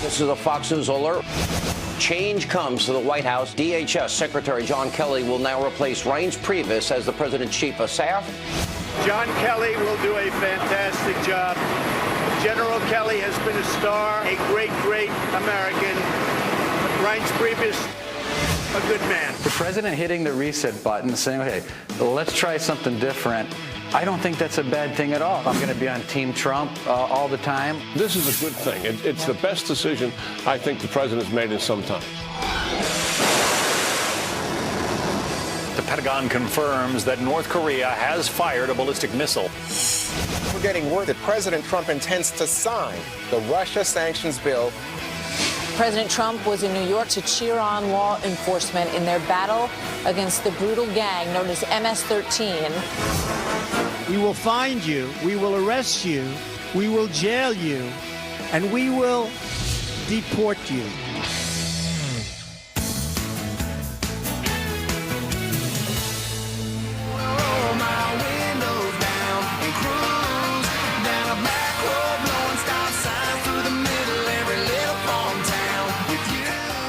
This is a Fox News alert. Change comes to the White House. DHS Secretary John Kelly will now replace Reince Priebus as the president's chief of staff. John Kelly will do a fantastic job. General Kelly has been a star, a great, great American. Reince Priebus, a good man. The president hitting the reset button, saying, okay, let's try something different. I don't think that's a bad thing at all. I'm going to be on Team Trump all the time. This is a good thing. It's the best decision I think the president has made in some time. The Pentagon confirms that North Korea has fired a ballistic missile. We're getting word that President Trump intends to sign the Russia sanctions bill. President Trump was in New York to cheer on law enforcement in their battle against the brutal gang known as MS-13. We will find you, we will arrest you, we will jail you, and we will deport you.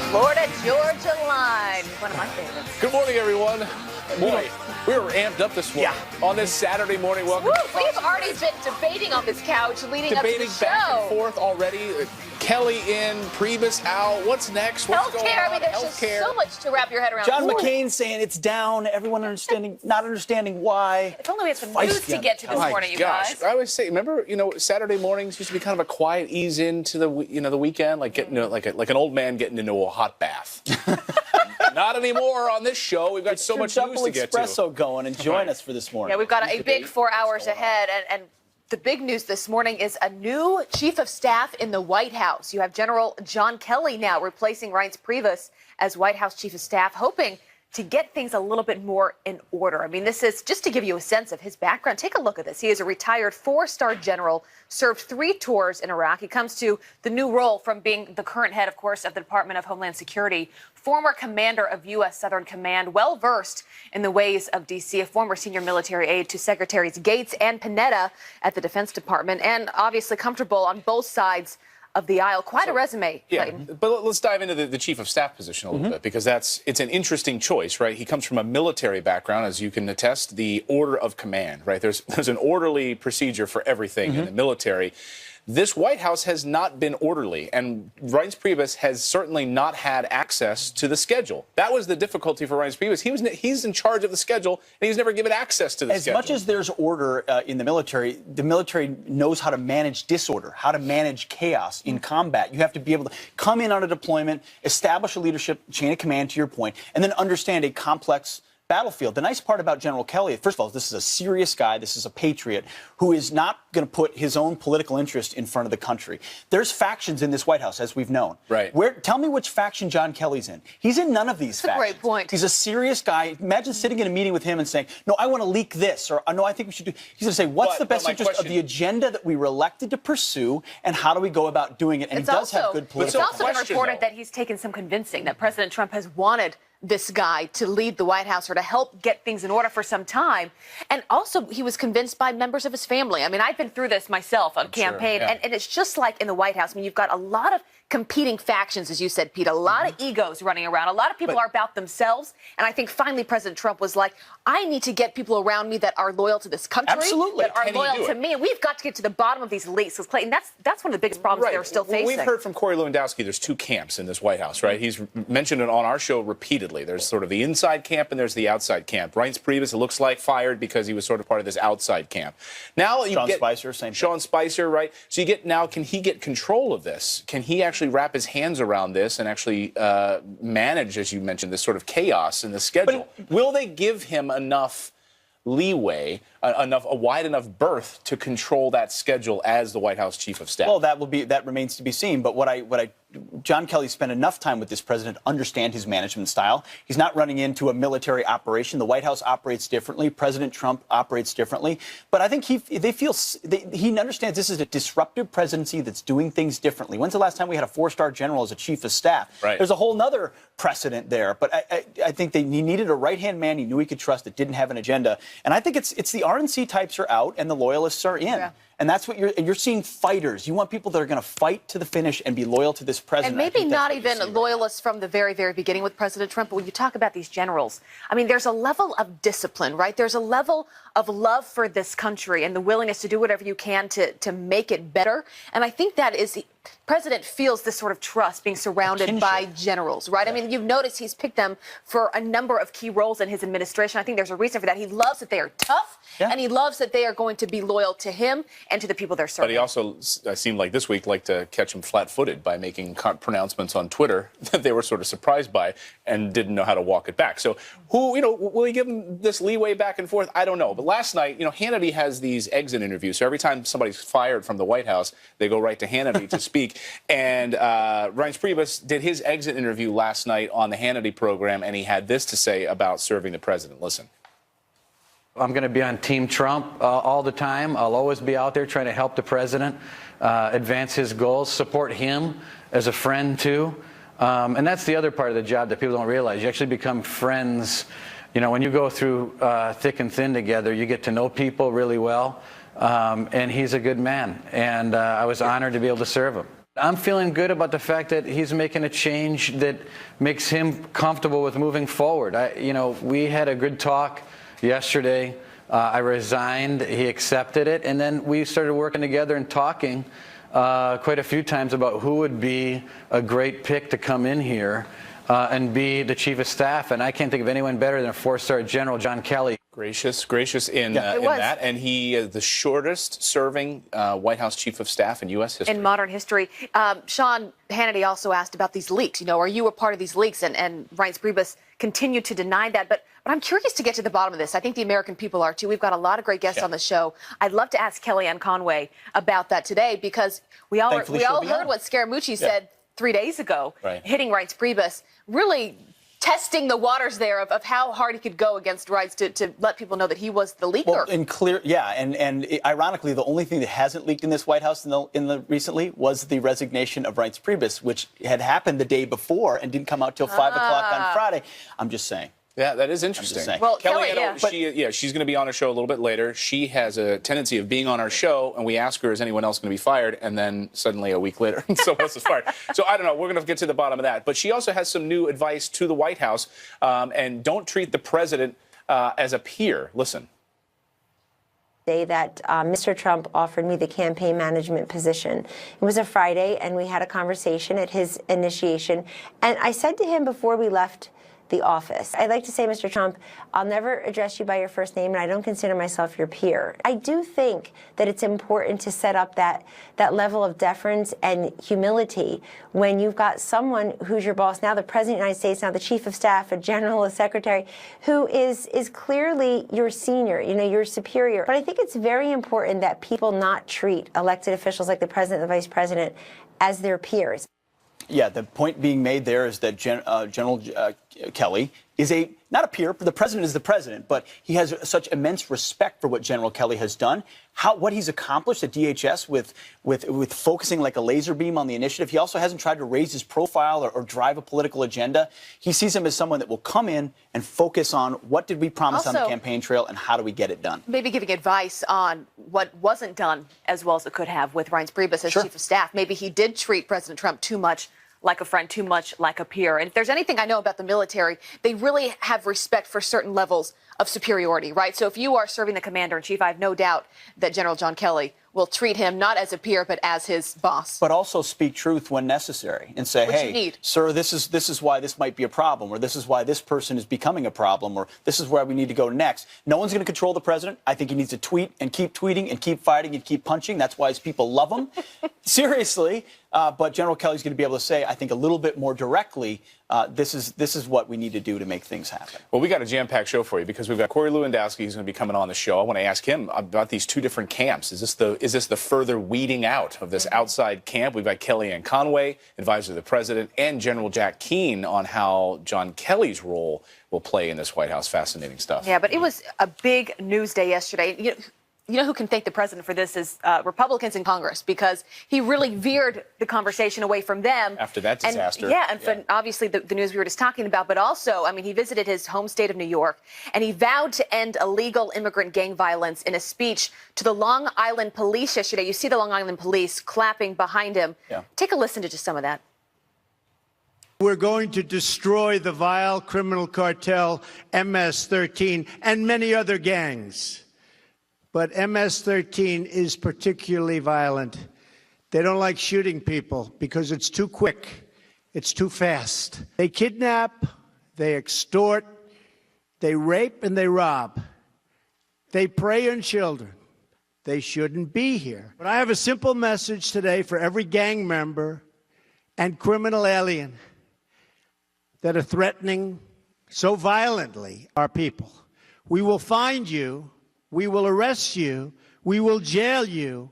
Florida Georgia line, one of my favorites. Good morning, everyone. Boy, we were amped up this morning on this Saturday morning. Welcome. We've already been debating on this couch leading up to the show. Back and forth already. Kelly in, Priebus out. What's next? What's going on? I mean, there's just so much to wrap your head around. John McCain saying it's down. Everyone not understanding why. If only we had some news to get to this morning, you guys. I always say, remember, Saturday mornings used to be kind of a quiet ease into the weekend, like getting like an old man getting into a hot bath. Not anymore on this show. We've got so much news to get to. Espresso going and join us for this morning. Yeah, we've got a big 4 hours ahead, and the big news this morning is a new chief of staff in the White House. You have General John Kelly now replacing Reince Priebus as White House chief of staff, hoping to get things a little bit more in order. I mean, this is just to give you a sense of his background. Take a look at this. He is a retired 4-star general, served 3 tours in Iraq. He comes to the new role from being the current head, of course, of the Department of Homeland Security, former commander of U.S. Southern Command, well-versed in the ways of D.C., a former senior military aide to Secretaries Gates and Panetta at the Defense Department, and obviously comfortable on both sides of the aisle. Quite a resume, Clayton. Yeah, but let's dive into the chief of staff position a little bit, because it's an interesting choice, right? He comes from a military background, as you can attest, the order of command, right? There's an orderly procedure for everything in the military. This White House has not been orderly, and Reince Priebus has certainly not had access to the schedule. That was the difficulty for Reince Priebus. He's in charge of the schedule, and he was never given access to the schedule. As much as there's order in the military knows how to manage disorder, how to manage chaos in combat. You have to be able to come in on a deployment, establish a leadership chain of command, to your point, and then understand a complex battlefield. The nice part about General Kelly, first of all, this is a serious guy. This is a patriot who is not going to put his own political interest in front of the country. There's factions in this White House, as we've known. Right. Tell me which faction John Kelly's in. He's in none of these factions. That's a great point. He's a serious guy. Imagine sitting in a meeting with him and saying, no, I want to leak this, or no, I think we should do. He's going to say, what's the best interest of the agenda that we were elected to pursue, and how do we go about doing it? And he does have good political. It's also been reported that he's taken some convincing, that President Trump has wanted this guy to lead the White House or to help get things in order for some time. And also, he was convinced by members of his family. I mean, I've been through this myself on campaign, and it's just like in the White House. I mean, you've got a lot of competing factions, as you said, Pete, a lot of egos running around. A lot of people are about themselves. And I think finally President Trump was like, I need to get people around me that are loyal to this country, that are loyal to me. And we've got to get to the bottom of these leaks. Because, Clayton, that's one of the biggest problems they're still facing. We've heard from Corey Lewandowski there's 2 camps in this White House, right? He's mentioned it on our show repeatedly. There's sort of the inside camp and there's the outside camp. Reince Priebus, it looks like, fired because he was sort of part of this outside camp. Now you get Spicer, same thing. Sean Spicer, right? So you get now, can he get control of this? Can he actually wrap his hands around this and actually manage, as you mentioned, this sort of chaos in the schedule? But will they give him enough leeway, a wide enough berth to control that schedule as the White House chief of staff? Well, that remains to be seen. But John Kelly spent enough time with this president to understand his management style. He's not running into a military operation. The White House operates differently. President Trump operates differently. But I think he understands this is a disruptive presidency that's doing things differently. When's the last time we had a 4-star general as a chief of staff? Right. There's a whole nother precedent there. But I think he needed a right-hand man he knew he could trust that didn't have an agenda. And I think it's the RNC types are out and the loyalists are in. Yeah. And that's what you're seeing fighters. You want people that are going to fight to the finish and be loyal to this president. And maybe not even loyalists from the very, very beginning with President Trump, but when you talk about these generals, I mean, there's a level of discipline, right? There's a level of love for this country and the willingness to do whatever you can to make it better. And I think that is, President feels this sort of trust being surrounded by generals, right? I mean, you've noticed he's picked them for a number of key roles in his administration. I think there's a reason for that. He loves that they are tough, and he loves that they are going to be loyal to him and to the people they're serving. But he also seemed like this week liked to catch him flat-footed by making pronouncements on Twitter that they were sort of surprised by and didn't know how to walk it back. So will he give him this leeway back and forth? I don't know. But last night, Hannity has these exit interviews. So every time somebody's fired from the White House, they go right to Hannity to speak. And Reince Priebus did his exit interview last night on the Hannity program, and he had this to say about serving the president. Listen. I'm going to be on Team Trump all the time. I'll always be out there trying to help the president advance his goals, support him as a friend, too. And that's the other part of the job that people don't realize. You actually become friends. When you go through thick and thin together, you get to know people really well. And he's a good man. And I was honored to be able to serve him. I'm feeling good about the fact that he's making a change that makes him comfortable with moving forward. We had a good talk yesterday. I resigned. He accepted it. And then we started working together and talking quite a few times about who would be a great pick to come in here and be the chief of staff. And I can't think of anyone better than a 4-star General John Kelly. Gracious in that. And he is the shortest serving White House chief of staff in U.S. history. In modern history. Sean Hannity also asked about these leaks. Are you a part of these leaks? And Reince Priebus continued to deny that. But I'm curious to get to the bottom of this. I think the American people are, too. We've got a lot of great guests on the show. I'd love to ask Kellyanne Conway about that today, because we all heard what Scaramucci said 3 days ago, hitting Reince Priebus, really testing the waters there of how hard he could go against Reince to let people know that he was the leaker. Well, and ironically, the only thing that hasn't leaked in this White House recently was the resignation of Reince Priebus, which had happened the day before and didn't come out till 5 o'clock on Friday. I'm just saying. Yeah, that is interesting. Well, Kelly, she's going to be on our show a little bit later. She has a tendency of being on our show, and we ask her, is anyone else going to be fired? And then suddenly a week later, someone else is fired. So I don't know. We're going to get to the bottom of that. But she also has some new advice to the White House, and don't treat the president as a peer. Listen. Day that Mr. Trump offered me the campaign management position. It was a Friday, and we had a conversation at his initiation. And I said to him before we left the office, I'd like to say, Mr. Trump, I'll never address you by your first name, and I don't consider myself your peer. I do think that it's important to set up that level of deference and humility when you've got someone who's your boss, now the President of the United States, now the Chief of Staff, a General, a Secretary, who is clearly your senior, your superior. But I think it's very important that people not treat elected officials like the President and the Vice President as their peers. Yeah, the point being made there is that General Kelly is not a peer, but the president is the president, but he has such immense respect for what General Kelly has done, what he's accomplished at DHS with focusing like a laser beam on the initiative. He also hasn't tried to raise his profile or drive a political agenda. He sees him as someone that will come in and focus on what did we promise on the campaign trail and how do we get it done. Maybe giving advice on what wasn't done as well as it could have with Reince Priebus as chief of staff. Maybe he did treat President Trump too much like a friend, too much like a peer. And if there's anything I know about the military, they really have respect for certain levels of superiority, right? So if you are serving the commander-in-chief, I have no doubt that General John Kelly will treat him not as a peer, but as his boss. But also speak truth when necessary and say, hey, sir, this is why this might be a problem, or this is why this person is becoming a problem, or this is where we need to go next. No one's going to control the president. I think he needs to tweet and keep tweeting and keep fighting and keep punching. That's why his people love him. Seriously. But General Kelly's going to be able to say, I think, a little bit more directly, this is what we need to do to make things happen. Well, we got a jam-packed show for you because we've got Corey Lewandowski who's going to be coming on the show. I want to ask him about these two different camps. Is this the further weeding out of this outside camp? We've got Kellyanne Conway, advisor to the president, and General Jack Keane on how John Kelly's role will play in this White House. Fascinating stuff. Yeah, but it was a big news day yesterday. you know who can thank the president for this is Republicans in Congress, because he really veered the conversation away from them. After that disaster. And obviously the news we were just talking about, but also, I mean, he visited his home state of New York, and he vowed to end illegal immigrant gang violence in a speech to the Long Island police yesterday. You see the Long Island police clapping behind him. Yeah. Take a listen to just some of that. We're going to destroy the vile criminal cartel MS-13 and many other gangs. But MS-13 is particularly violent. They don't like shooting people because it's too quick. It's too fast. They kidnap, they extort, they rape, and they rob. They prey on children. They shouldn't be here. But I have a simple message today for every gang member and criminal alien that are threatening so violently our people. We will find you. We will arrest you, we will jail you,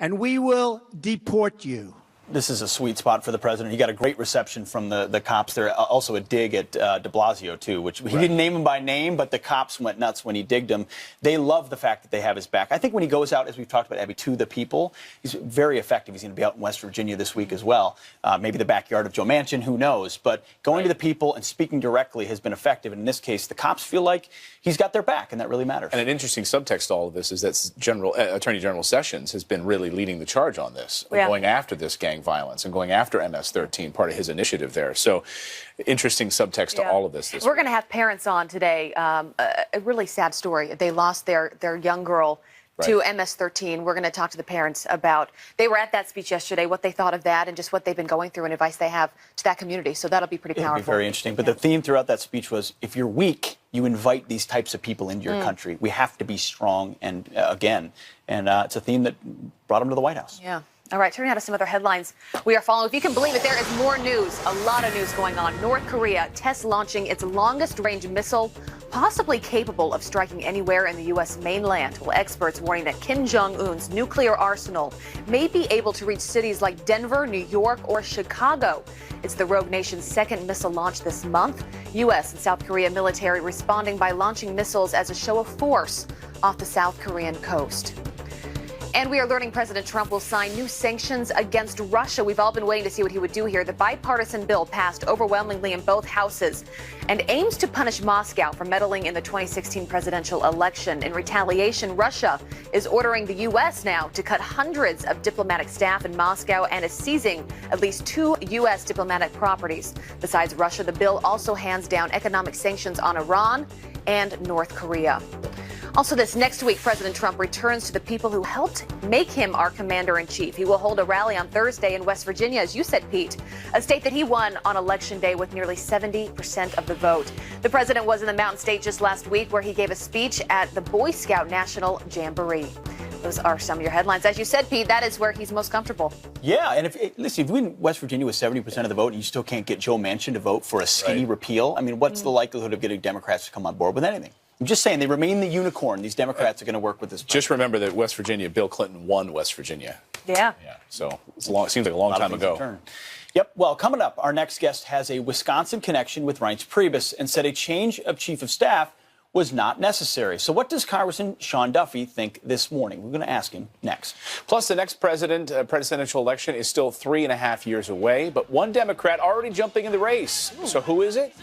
and we will deport you. This is a sweet spot for the president. He got a great reception from the cops there. Also a dig at de Blasio, too, which he didn't name him by name, but the cops went nuts when he digged him. They love the fact that they have his back. I think when he goes out, as we've talked about, Abby, to the people, he's very effective. He's going to be out in West Virginia this week as well. Maybe the backyard of Joe Manchin, who knows. But going to the people and speaking directly has been effective. And in this case, the cops feel like he's got their back, and that really matters. And an interesting subtext to all of this is that Attorney General Sessions has been really leading the charge on this, going after this gang violence and going after MS-13, part of his initiative there. So interesting subtext to all of this. We're going to have parents on today. A really sad story. They lost their young girl to MS-13. We're going to talk to the parents about, they were at that speech yesterday, what they thought of that and just what they've been going through and advice they have to that community. So that'll be pretty powerful. It'll be very interesting. But the theme throughout that speech was, if you're weak, you invite these types of people into your country. We have to be strong, and again. And it's a theme that brought him to the White House. Yeah. All right, turning out to some other headlines we are following. If you can believe it, there is more news, a lot of news going on. North Korea tests launching its longest-range missile, possibly capable of striking anywhere in the U.S. mainland. Well, experts warning that Kim Jong-un's nuclear arsenal may be able to reach cities like Denver, New York, or Chicago. It's the rogue nation's second missile launch this month. U.S. and South Korea military responding by launching missiles as a show of force off the South Korean coast. And we are learning President Trump will sign new sanctions against Russia. We've all been waiting to see what he would do here. The bipartisan bill passed overwhelmingly in both houses and aims to punish Moscow for meddling in the 2016 presidential election. In retaliation, Russia is ordering the U.S. now to cut hundreds of diplomatic staff in Moscow and is seizing at least 2 U.S. diplomatic properties. Besides Russia, the bill also hands down economic sanctions on Iran and North Korea. Also, this next week, President Trump returns to the people who helped make him our commander-in-chief. He will hold a rally on Thursday in West Virginia, as you said, Pete, a state that he won on Election Day with nearly 70% of the vote. The president was in the Mountain State just last week, where he gave a speech at the Boy Scout National Jamboree. Those are some of your headlines. As you said, Pete, that is where he's most comfortable. Yeah, and if you win West Virginia with 70% of the vote and you still can't get Joe Manchin to vote for a skinny repeal, I mean, what's the likelihood of getting Democrats to come on board with anything? I'm just saying, they remain the unicorn. These Democrats are going to work with this president. Just remember that West Virginia, Bill Clinton won West Virginia. Yeah. So it seems like a long time ago. Yep. Well, coming up, our next guest has a Wisconsin connection with Reince Priebus and said a change of chief of staff was not necessary. So what does Congressman Sean Duffy think this morning? We're going to ask him next. Plus, the next presidential election is still 3.5 years away, but one Democrat already jumping in the race. So who is it?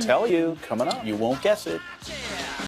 Tell you coming up. You won't guess it.